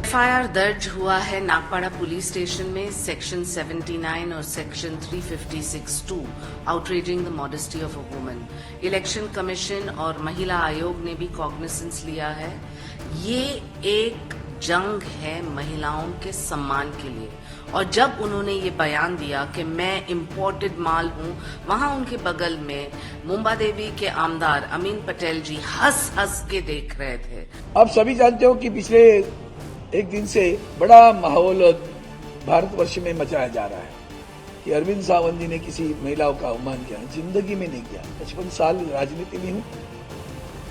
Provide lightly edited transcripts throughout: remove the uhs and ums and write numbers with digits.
FIR दर्ज हुआ है नागपाड़ा पुलिस स्टेशन में सेक्शन 79 और section 356(2 outraging the modesty of a woman. Election commission और महिला आयोग ने भी कॉग्निसेंस लिया है। ये एक जंग है महिलाओं के सम्मान के लिए, और जब उन्होंने ये बयान दिया कि मैं इम्पोर्टेड माल हूं, वहां उनके बगल में मुंबा देवी के आमदार अमीन पटेल जी हंस हंस के देख रहे थे। आप सभी जानते हो कि पिछले एक दिन से बड़ा माहौल भारतवर्ष में मचाया जा रहा है कि अरविंद सावंत जी ने किसी महिलाओं का अपमान किया। जिंदगी में नहीं किया। 55 साल राजनीति में हूं,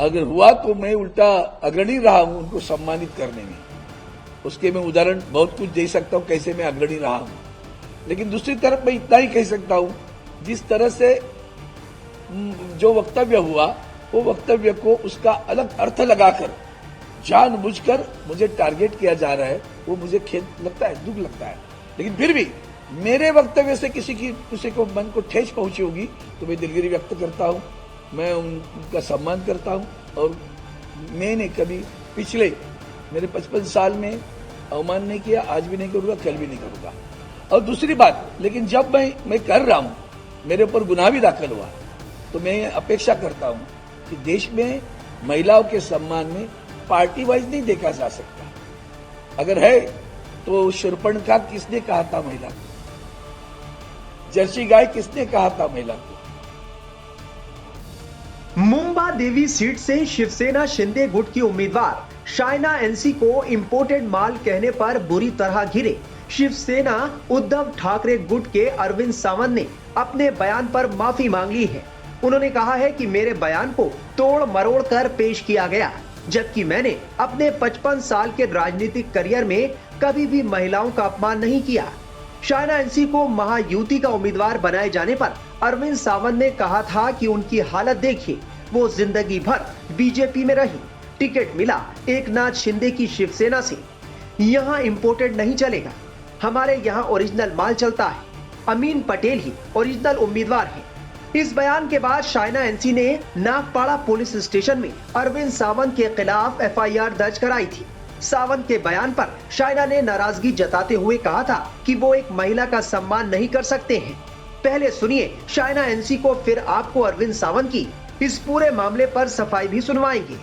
अगर हुआ तो मैं उल्टा अग्रणी रहा हूं उनको सम्मानित करने में। उसके मैं उदाहरण बहुत कुछ दे सकता हूं कैसे मैं अग्रणी रहा हूं। लेकिन दूसरी तरफ मैं इतना ही कह सकता हूं, जिस तरह से जो वक्तव्य हुआ वो वक्तव्य को उसका अलग अर्थ लगाकर जानबूझकर मुझे टारगेट किया जा रहा है, वो मुझे खेद लगता है, दुख लगता है। लेकिन फिर भी मेरे वक्तव्य से किसी को मन को ठेस पहुंची होगी तो मैं दिलगिरी व्यक्त करता हूं, मैं उनका सम्मान करता हूं। और मैंने कभी पिछले मेरे 55 साल में अवमान नहीं किया, आज भी नहीं करूंगा, कल भी नहीं करूंगा। और दूसरी बात, लेकिन जब मैं कर रहा हूं, मेरे ऊपर गुनाह भी दाखिल हुआ, तो मैं अपेक्षा करता हूं कि देश में महिलाओं के सम्मान में पार्टी वाइज नहीं देखा जा सकता। अगर है तो शूर्पणखा किसने कहा था महिला को? जर्सी गाय किसने कहा था महिला को? मुंबा देवी सीट से शिवसेना शिंदे गुट की उम्मीदवार शाइना एनसी को इंपोर्टेड माल कहने पर बुरी तरह घिरे शिवसेना उद्धव ठाकरे गुट के अरविंद सावंत ने अपने बयान पर माफी मांग ली है। उन्होंने कहा है कि मेरे बयान को तोड़ मरोड़ कर पेश किया गया, जबकि मैंने अपने 55 साल के राजनीतिक करियर में कभी भी महिलाओं का अपमान नहीं किया। शाइना एनसी को महायुति का उम्मीदवार बनाए जाने पर अरविंद सावंत ने कहा था कि उनकी हालत देखिए, वो जिंदगी भर बीजेपी में रही, टिकट मिला एकनाथ शिंदे की शिवसेना से। यहाँ इंपोर्टेड नहीं चलेगा, हमारे यहाँ ओरिजिनल माल चलता है। अमीन पटेल ही ओरिजिनल उम्मीदवार है। इस बयान के बाद शाइना एनसी ने नागपाड़ा पुलिस स्टेशन में अरविंद सावंत के खिलाफ एफआईआर दर्ज कराई थी। सावंत के बयान पर शाइना ने नाराजगी जताते हुए कहा था कि वो एक महिला का सम्मान नहीं कर सकते हैं। पहले सुनिए शाइना एनसी को, फिर आपको अरविंद सावंत की इस पूरे मामले पर सफाई भी सुनवाएंगे।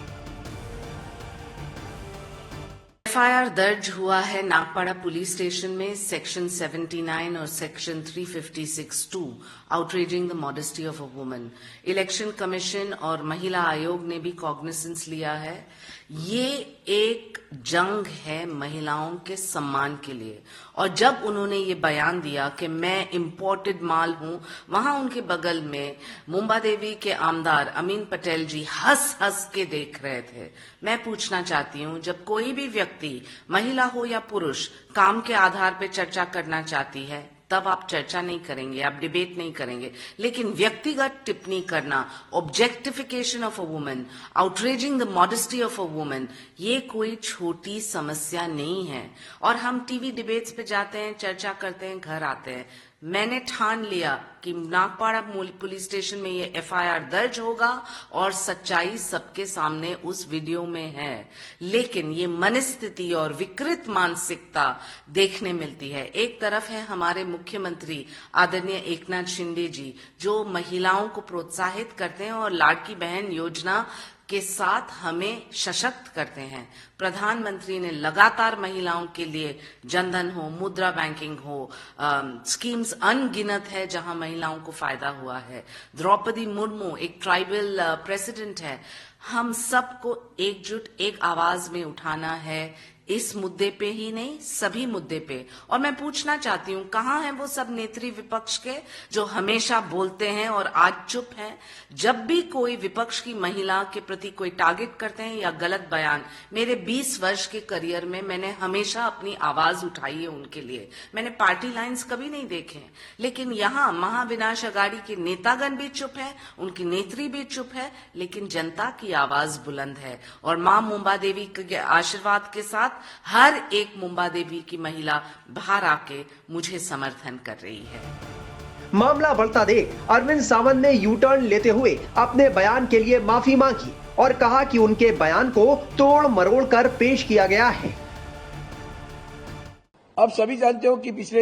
एफआईआर दर्ज हुआ है नागपाड़ा पुलिस स्टेशन में सेक्शन 79 और section 356(2 outraging the modesty of a woman. Election commission और महिला आयोग ने भी कॉग्निसेंस लिया है। ये एक जंग है महिलाओं के सम्मान के लिए, और जब उन्होंने ये बयान दिया कि मैं इम्पोर्टेड माल हूं, वहां उनके बगल में मुंबा देवी के आमदार अमीन पटेल जी हंस हंस के देख रहे थे। मैं पूछना चाहती हूं, जब कोई भी व्यक्ति, महिला हो या पुरुष, काम के आधार पर चर्चा करना चाहती है, तब आप चर्चा नहीं करेंगे, आप डिबेट नहीं करेंगे। लेकिन व्यक्तिगत टिप्पणी करना, objectification of a woman, outraging the modesty of a woman, ये कोई छोटी समस्या नहीं है। और हम टीवी डिबेट्स पे जाते हैं, चर्चा करते हैं, घर आते हैं। मैंने ठान लिया कि नागपाड़ा पुलिस स्टेशन में ये एफआईआर दर्ज होगा और सच्चाई सबके सामने उस वीडियो में है। लेकिन ये मनस्थिति और विकृत मानसिकता देखने मिलती है। एक तरफ है हमारे मुख्यमंत्री आदरणीय एकनाथ शिंदे जी, जो महिलाओं को प्रोत्साहित करते हैं और लाड़की बहन योजना के साथ हमें सशक्त करते हैं। प्रधानमंत्री ने लगातार महिलाओं के लिए जनधन हो, मुद्रा बैंकिंग हो, स्कीम्स अनगिनत है जहां महिलाओं को फायदा हुआ है। द्रौपदी मुर्मू एक ट्राइबल प्रेसिडेंट है। हम सबको एकजुट एक आवाज में उठाना है, इस मुद्दे पे ही नहीं, सभी मुद्दे पे। और मैं पूछना चाहती हूँ, कहाँ हैं वो सब नेत्री विपक्ष के जो हमेशा बोलते हैं और आज चुप हैं? जब भी कोई विपक्ष की महिला के प्रति कोई टारगेट करते हैं या गलत बयान, मेरे 20 वर्ष के करियर में मैंने हमेशा अपनी आवाज उठाई है उनके लिए। मैंने पार्टी लाइन्स कभी नहीं देखे, लेकिन यहाँ महाविनाश अघाड़ी के नेतागण भी चुप है, उनकी नेत्री भी चुप है, लेकिन जनता की आवाज बुलंद है। और मां मुंबा देवी के आशीर्वाद के साथ हर एक मुंबा देवी की महिला बाहर आके मुझे समर्थन कर रही है। मामला बढ़ता देख अरविंद सावंत ने यू टर्न लेते हुए अपने बयान के लिए माफी मांगी और कहा कि उनके बयान को तोड़ मरोड़ कर पेश किया गया है। आप सभी जानते हो कि पिछले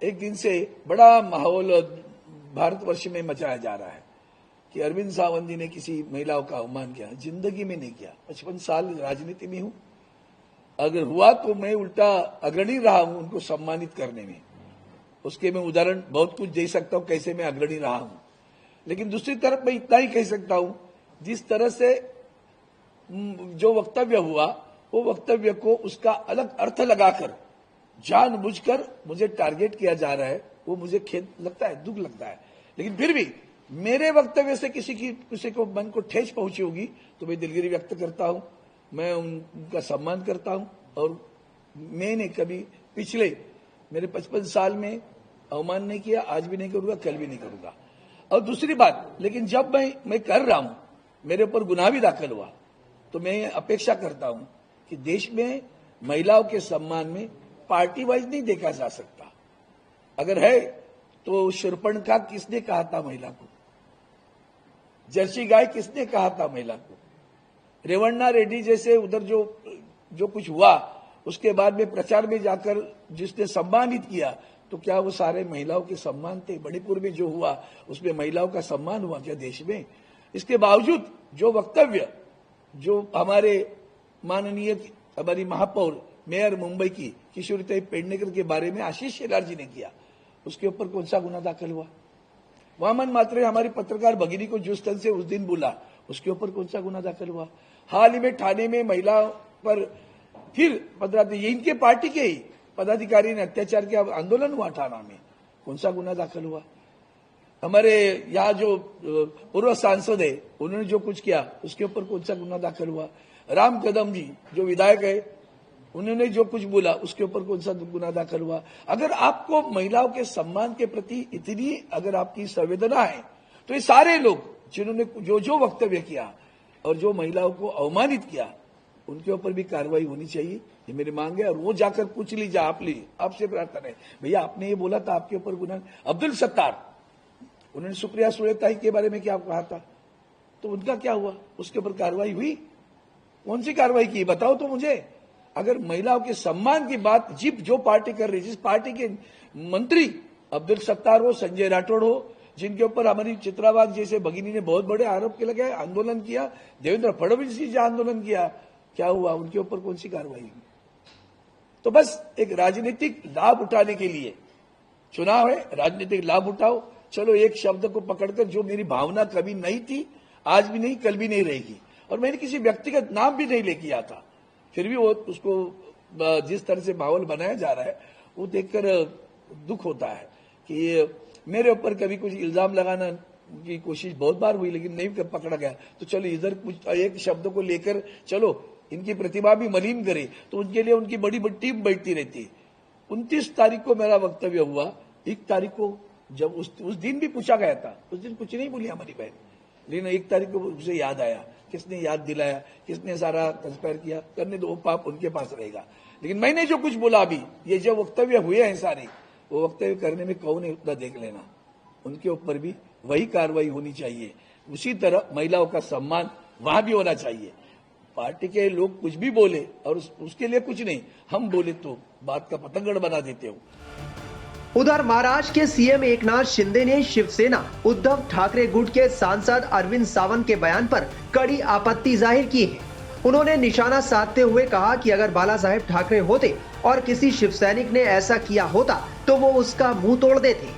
एक दिन से बड़ा माहौल भारतवर्ष में मचाया जा रहा है कि अरविंद सावंत जी ने किसी महिलाओं का अवमान किया। जिंदगी में नहीं किया। 55 साल राजनीति में हूं, अगर हुआ तो मैं उल्टा अग्रणी रहा हूं उनको सम्मानित करने में। उसके मैं उदाहरण बहुत कुछ दे सकता हूं कैसे मैं अग्रणी रहा हूं, लेकिन दूसरी तरफ मैं इतना ही कह सकता हूं जिस तरह से जो वक्तव्य हुआ वो वक्तव्य को उसका अलग अर्थ लगाकर जानबूझकर मुझे टारगेट किया जा रहा है, वो मुझे खेद लगता है, दुख लगता है। लेकिन फिर भी मेरे वक्तव्य से किसी को मन को ठेस पहुंची होगी तो मैं दिलगिरी व्यक्त करता हूं, मैं उनका सम्मान करता हूं। और मैंने कभी पिछले मेरे 55 साल में अवमान नहीं किया, आज भी नहीं करूंगा, कल भी नहीं करूंगा। और दूसरी बात, लेकिन जब मैं कर रहा हूं, मेरे ऊपर गुनाह भी दाखिल हुआ, तो मैं अपेक्षा करता हूं कि देश में महिलाओं के सम्मान में पार्टी वाइज नहीं देखा जा सकता। अगर है तो शूर्पणखा किसने कहा था महिला को? जर्सी गाय किसने कहा था महिला को? रेवन्ना रेड्डी जैसे उधर जो कुछ हुआ उसके बाद में प्रचार में जाकर जिसने सम्मानित किया, तो क्या वो सारे महिलाओं के सम्मान थे? मणिपुर में जो हुआ उसमें महिलाओं का सम्मान हुआ क्या देश में? इसके बावजूद जो वक्तव्य जो हमारे माननीय हमारी महापौर मेयर मुंबई की किशोरी पेडनेकर के बारे में आशीष शेलार जी ने किया, उसके ऊपर कौन सा गुना दाखिल हुआ? वामन मात्रे हमारी पत्रकार भगिनी को जिस तरह से उस दिन बोला, उसके ऊपर कौन सा गुना दाखिल हुआ? हाल ही में ठाणे में महिला पर फिर ये इनके पार्टी के ही पदाधिकारी ने अत्याचार किया, आंदोलन हुआ ठाणा में, कौन सा गुना दाखिल हुआ? हमारे यहाँ जो पूर्व सांसद है उन्होंने जो कुछ किया उसके ऊपर कौन सा गुना दाखिल हुआ? राम कदम जी जो विधायक है उन्होंने जो कुछ बोला उसके ऊपर कौन सा गुना दाखिल हुआ? अगर आपको महिलाओं के सम्मान के प्रति इतनी अगर आपकी संवेदना है तो ये सारे लोग जिन्होंने जो वक्तव्य किया और जो महिलाओं को अवमानित किया उनके ऊपर भी कार्रवाई होनी चाहिए, ये मेरी मांग है। और वो जाकर पूछ लीजिए, आपसे प्रार्थना है, भैया आपने ये बोला था आपके ऊपर गुना। अब्दुल सत्तार उन्होंने सुप्रिया सुले ताई के बारे में क्या कहा था, तो उनका क्या हुआ? उसके ऊपर कार्रवाई हुई? कौन सी कार्रवाई की बताओ तो मुझे। अगर महिलाओं के सम्मान की बात जो पार्टी कर रही है, जिस पार्टी के मंत्री अब्दुल सत्तार हो, संजय राठौड़ हो, जिनके ऊपर हमारी चित्रावाग जैसे भगिनी ने बहुत बड़े आरोप के लगाए, आंदोलन किया, देवेंद्र फडणवीस जी आंदोलन किया, क्या हुआ? उनके ऊपर कौन सी कार्रवाई हुई? तो बस एक राजनीतिक लाभ उठाने के लिए चुनाव है, राजनीतिक लाभ उठाओ। चलो एक शब्द को पकड़कर, जो मेरी भावना कभी नहीं थी, आज भी नहीं, कल भी नहीं रहेगी, और मैंने किसी व्यक्तिगत नाम भी नहीं लेके आया था, फिर भी वो उसको जिस तरह से माहौल बनाया जा रहा है वो देखकर दुख होता है कि मेरे ऊपर कभी कुछ इल्जाम लगाना की कोशिश बहुत बार हुई लेकिन नहीं पकड़ा गया। तो चलो इधर कुछ एक शब्द को लेकर चलो इनकी प्रतिभा भी मलिन करे, तो उनके लिए उनकी बड़ी बड़ी टीम बैठती रहती है। 29 तारीख को मेरा वक्तव्य हुआ, 1 तारीख को जब उस दिन भी पूछा गया था, उस दिन कुछ नहीं बोली हमारी बहन, लेकिन 1 तारीख को उसे याद आया, किसने याद दिलाया, किसने सारा कंस्पायर किया, करने दो, पाप उनके पास रहेगा। लेकिन मैंने जो कुछ बोला अभी, ये जो वक्तव्य हुए हैं सारे, वो वक्तव्य करने में कौन है उतना देख लेना, उनके ऊपर भी वही कार्रवाई होनी चाहिए। उसी तरह महिलाओं का सम्मान वहां भी होना चाहिए। पार्टी के लोग कुछ भी बोले और उसके लिए कुछ नहीं, हम बोले तो बात का पतंगड़ बना देते हो। उधर महाराष्ट्र के सीएम एकनाथ शिंदे ने शिवसेना उद्धव ठाकरे गुट के सांसद अरविंद सावंत के बयान पर कड़ी आपत्ति जाहिर की है। उन्होंने निशाना साधते हुए कहा कि अगर बाला साहेब ठाकरे होते और किसी शिव सैनिक ने ऐसा किया होता तो वो उसका मुंह तोड़ देते।